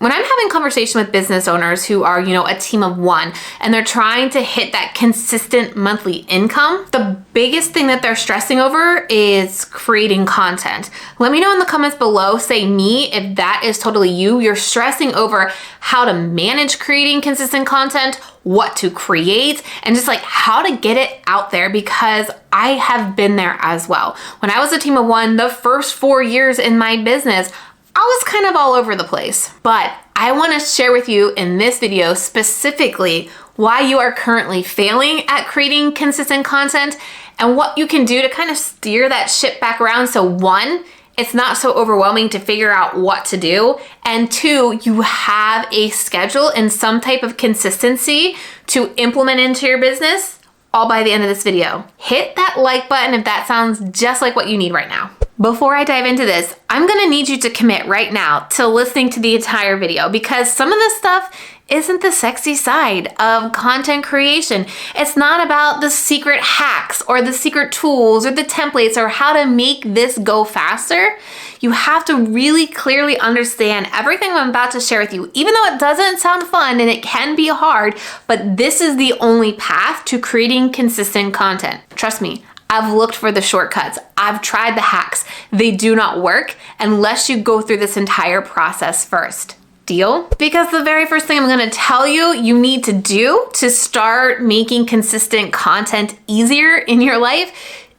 When I'm having conversation with business owners who are, a team of one, and they're trying to hit that consistent monthly income, the biggest thing that they're stressing over is creating content. Let me know in the comments below, say me, if that is totally you. You're stressing over how to manage creating consistent content, what to create, and just like how to get it out there, because I have been there as well. When I was a team of one, the first 4 years in my business, I was kind of all over the place. But I want to share with you in this video specifically why you are currently failing at creating consistent content and what you can do to kind of steer that ship back around. So one, it's not so overwhelming to figure out what to do. And two, you have a schedule and some type of consistency to implement into your business, all by the end of this video. Hit that like button if that sounds just like what you need right now. Before I dive into this, I'm gonna need you to commit right now to listening to the entire video, because some of this stuff isn't the sexy side of content creation. It's not about the secret hacks or the secret tools or the templates or how to make this go faster. You have to really clearly understand everything I'm about to share with you, even though it doesn't sound fun and it can be hard, but this is the only path to creating consistent content. Trust me, I've looked for the shortcuts. I've tried the hacks. They do not work unless you go through this entire process first. Deal? Because the very first thing I'm gonna tell you need to do to start making consistent content easier in your life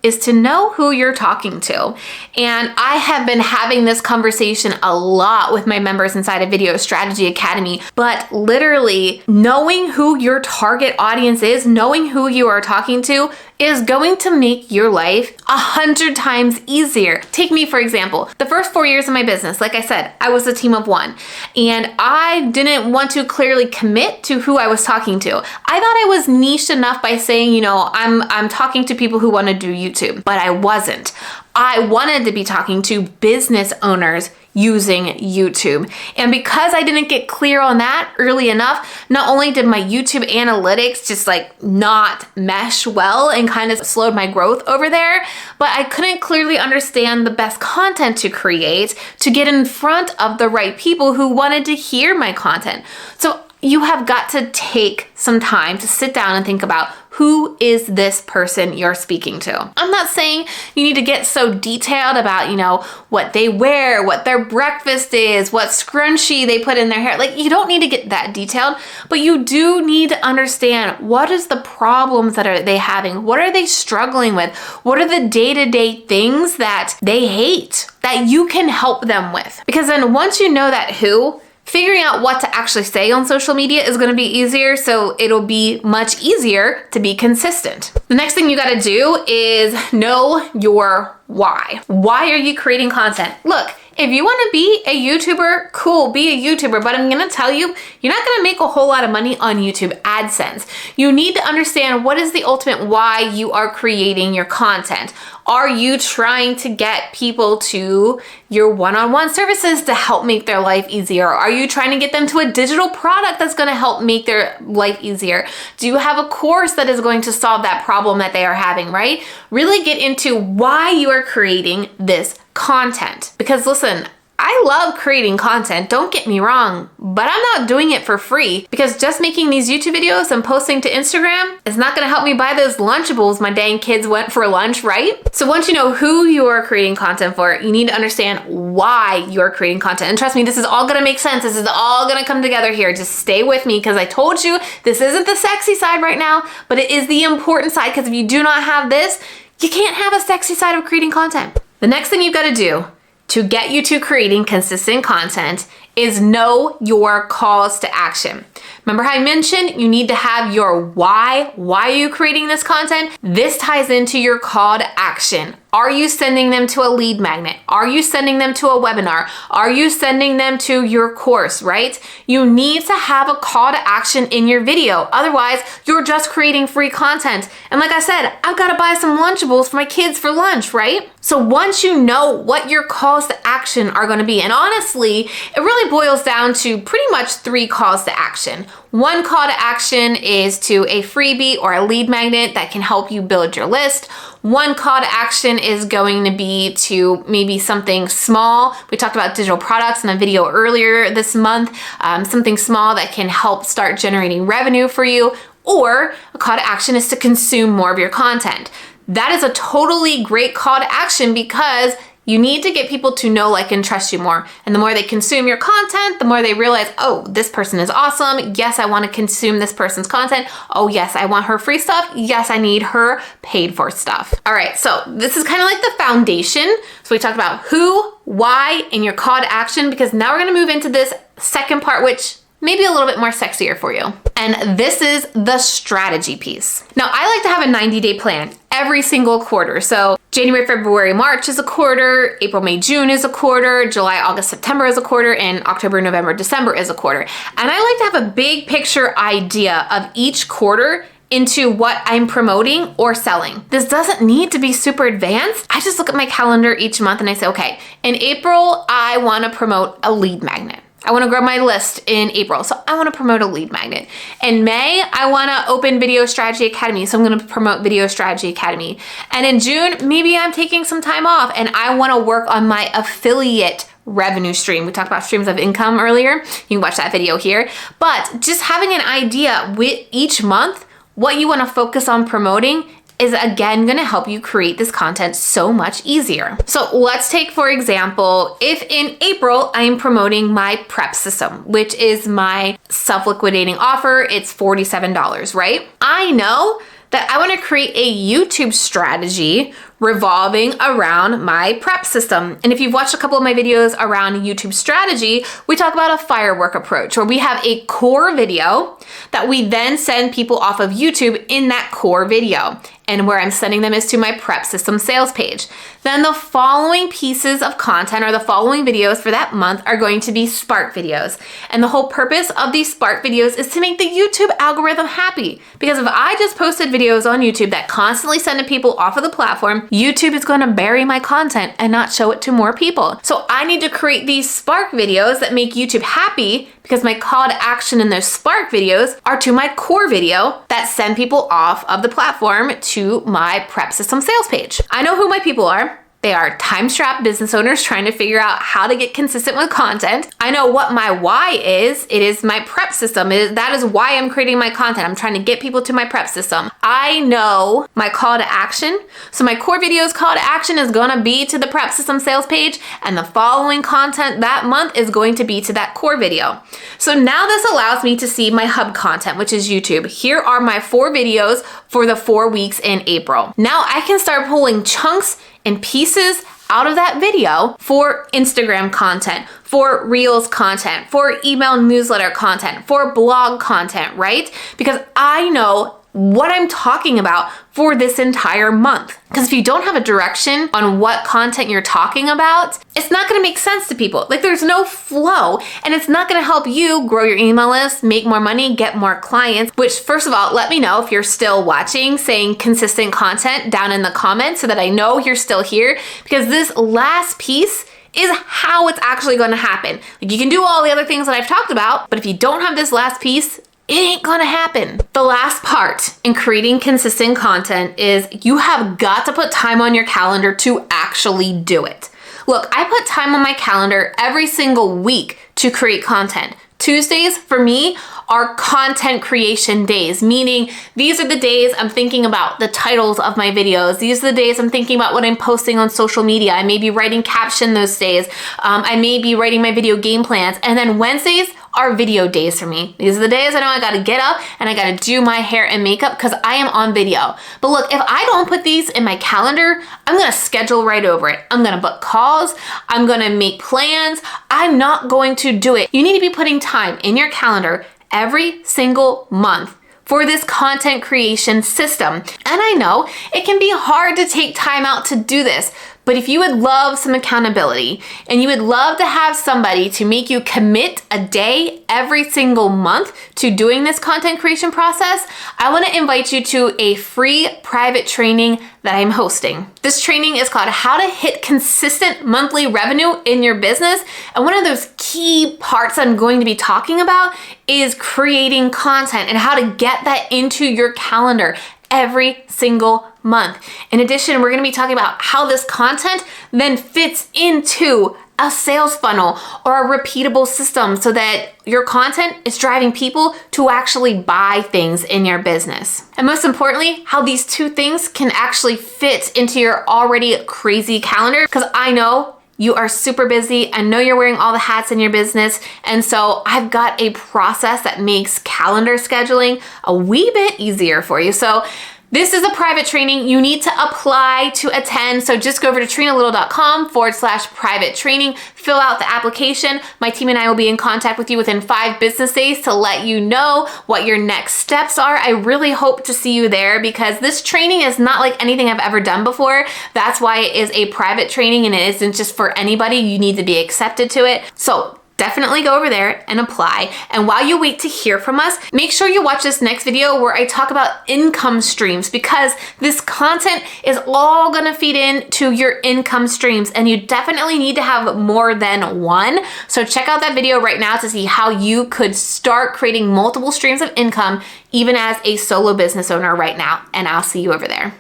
is to know who you're talking to. And I have been having this conversation a lot with my members inside of Video Strategy Academy, but literally knowing who your target audience is, knowing who you are talking to, is going to make your life 100 times easier. Take me, for example. The first 4 years of my business, like I said, I was a team of one, and I didn't want to clearly commit to who I was talking to. I thought I was niched enough by saying, I'm talking to people who want to do YouTube, but I wasn't. I wanted to be talking to business owners using YouTube. And because I didn't get clear on that early enough, not only did my YouTube analytics just not mesh well and kind of slowed my growth over there, but I couldn't clearly understand the best content to create to get in front of the right people who wanted to hear my content. So you have got to take some time to sit down and think about, who is this person you're speaking to? I'm not saying you need to get so detailed about, what they wear, what their breakfast is, what scrunchie they put in their hair. You don't need to get that detailed, but you do need to understand, what is the problems that are they having? What are they struggling with? What are the day-to-day things that they hate that you can help them with? Because then once you know that who, figuring out what to actually say on social media is going to be easier, so it'll be much easier to be consistent. The next thing you got to do is know your why. Why are you creating content? Look, if you want to be a YouTuber, cool, be a YouTuber, but I'm going to tell you, you're not going to make a whole lot of money on YouTube AdSense. You need to understand what is the ultimate why you are creating your content. Are you trying to get people to your one-on-one services to help make their life easier? Are you trying to get them to a digital product that's going to help make their life easier? Do you have a course that is going to solve that problem that they are having, right? Really get into why you are creating this content. Because listen, I love creating content, don't get me wrong, but I'm not doing it for free, because just making these YouTube videos and posting to Instagram is not gonna help me buy those Lunchables my dang kids went for lunch, right? So once you know who you are creating content for, you need to understand why you're creating content. And trust me, this is all gonna make sense. This is all gonna come together here. Just stay with me, because I told you this isn't the sexy side right now, but it is the important side, because if you do not have this, you can't have a sexy side of creating content. The next thing you've got to do to get you to creating consistent content is know your calls to action. Remember how I mentioned you need to have your why. Why are you creating this content? This ties into your call to action. Are you sending them to a lead magnet? Are you sending them to a webinar? Are you sending them to your course, right? You need to have a call to action in your video. Otherwise, you're just creating free content. And like I said, I've got to buy some Lunchables for my kids for lunch, right? So once you know what your calls to action are going to be, and honestly, it really boils down to pretty much 3 calls to action. One call to action is to a freebie or a lead magnet that can help you build your list. One call to action is going to be to maybe something small. We talked about digital products in a video earlier this month, something small that can help start generating revenue for you. Or a call to action is to consume more of your content. That is a totally great call to action because you need to get people to know, like, and trust you more. And the more they consume your content, the more they realize, oh, this person is awesome. Yes, I want to consume this person's content. Oh, yes, I want her free stuff. Yes, I need her paid for stuff. All right, so this is kind of like the foundation. So we talked about who, why, and your call to action, because now we're going to move into this second part, which maybe a little bit more sexier for you. And this is the strategy piece. Now, I like to have a 90-day plan every single quarter. So January, February, March is a quarter, April, May, June is a quarter, July, August, September is a quarter, and October, November, December is a quarter. And I like to have a big picture idea of each quarter into what I'm promoting or selling. This doesn't need to be super advanced. I just look at my calendar each month and I say, okay, in April, I want to promote a lead magnet. I want to grow my list in April, so I want to promote a lead magnet. In May, I want to open Video Strategy Academy, so I'm going to promote Video Strategy Academy. And in June, maybe I'm taking some time off and I want to work on my affiliate revenue stream. We talked about streams of income earlier. You can watch that video here. But just having an idea with each month, what you want to focus on promoting is again going to help you create this content so much easier. So let's take, for example, if in April I'm promoting my prep system, which is my self-liquidating offer, it's $47, right? I know that I want to create a YouTube strategy revolving around my prep system. And if you've watched a couple of my videos around YouTube strategy, we talk about a firework approach where we have a core video that we then send people off of YouTube in that core video. And where I'm sending them is to my prep system sales page. Then the following pieces of content or the following videos for that month are going to be Spark videos. And the whole purpose of these Spark videos is to make the YouTube algorithm happy. Because if I just posted videos on YouTube that constantly send people off of the platform, YouTube is going to bury my content and not show it to more people. So I need to create these Spark videos that make YouTube happy because my call to action in those Spark videos are to my core video that send people off of the platform to my prep system sales page. I know who my people are. They are time-strapped business owners trying to figure out how to get consistent with content. I know what my why is. It is my prep system. That is why I'm creating my content. I'm trying to get people to my prep system. I know my call to action. So my core video's call to action is going to be to the prep system sales page, and the following content that month is going to be to that core video. So now this allows me to see my hub content, which is YouTube. Here are my 4 videos for the 4 weeks in April. Now I can start pulling chunks and pieces out of that video for Instagram content, for Reels content, for email newsletter content, for blog content, right? Because I know what I'm talking about for this entire month. Because if you don't have a direction on what content you're talking about, it's not going to make sense to people. Like, there's no flow, and it's not going to help you grow your email list, make more money, get more clients. Which, first of all, let me know if you're still watching, saying consistent content down in the comments so that I know you're still here, because this last piece is how it's actually going to happen. Like, you can do all the other things that I've talked about, but if you don't have this last piece, it ain't gonna happen. The last part in creating consistent content is you have got to put time on your calendar to actually do it. Look, I put time on my calendar every single week to create content. Tuesdays for me are content creation days, meaning these are the days I'm thinking about the titles of my videos. These are the days I'm thinking about what I'm posting on social media. I may be writing caption those days. I may be writing my video game plans. And then Wednesdays are video days for me. These are the days I know I gotta get up and I gotta do my hair and makeup because I am on video. But look, if I don't put these in my calendar, I'm gonna schedule right over it. I'm gonna book calls. I'm gonna make plans. I'm not going to do it. You need to be putting time in your calendar every single month for this content creation system. And I know it can be hard to take time out to do this, but if you would love some accountability and you would love to have somebody to make you commit a day every single month to doing this content creation process, I want to invite you to a free private training that I'm hosting. This training is called How to Hit Consistent Monthly Revenue in Your Business. And one of those key parts I'm going to be talking about is creating content and how to get that into your calendar every single month. In addition, we're gonna be talking about how this content then fits into a sales funnel or a repeatable system so that your content is driving people to actually buy things in your business. And most importantly, how these two things can actually fit into your already crazy calendar, because I know you are super busy. I know you're wearing all the hats in your business. And so I've got a process that makes calendar scheduling a wee bit easier for you. So this is a private training you need to apply to attend. So just go over to trinalittle.com/private training, fill out the application. My team and I will be in contact with you within 5 business days to let you know what your next steps are. I really hope to see you there because this training is not like anything I've ever done before. That's why it is a private training and it isn't just for anybody. You need to be accepted to it. So definitely go over there and apply. And while you wait to hear from us, make sure you watch this next video where I talk about income streams, because this content is all gonna feed into your income streams and you definitely need to have more than one. So check out that video right now to see how you could start creating multiple streams of income even as a solo business owner right now. And I'll see you over there.